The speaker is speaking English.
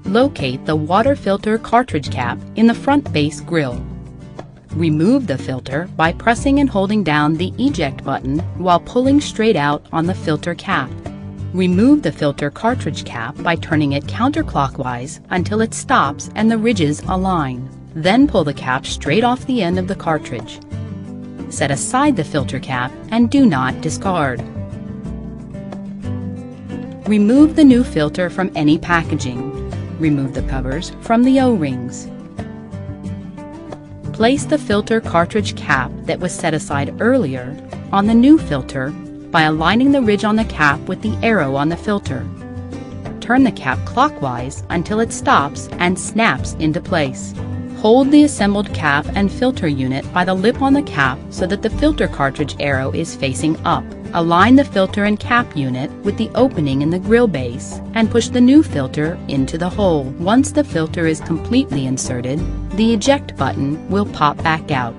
Locate the water filter cartridge cap in the front base grille. Remove the filter by pressing and holding down the eject button while pulling straight out on the filter cap. Remove the filter cartridge cap by turning it counterclockwise until it stops and the ridges align. Then pull the cap straight off the end of the cartridge. Set aside the filter cap and do not discard. Remove the new filter from any packaging. Remove the covers from the O-rings. Place the filter cartridge cap that was set aside earlier on the new filter by aligning the ridge on the cap with the arrow on the filter. Turn the cap clockwise until it stops and snaps into place. Hold the assembled cap and filter unit by the lip on the cap so that the filter cartridge arrow is facing up. Align the filter and cap unit with the opening in the grill base and push the new filter into the hole. Once the filter is completely inserted, the eject button will pop back out.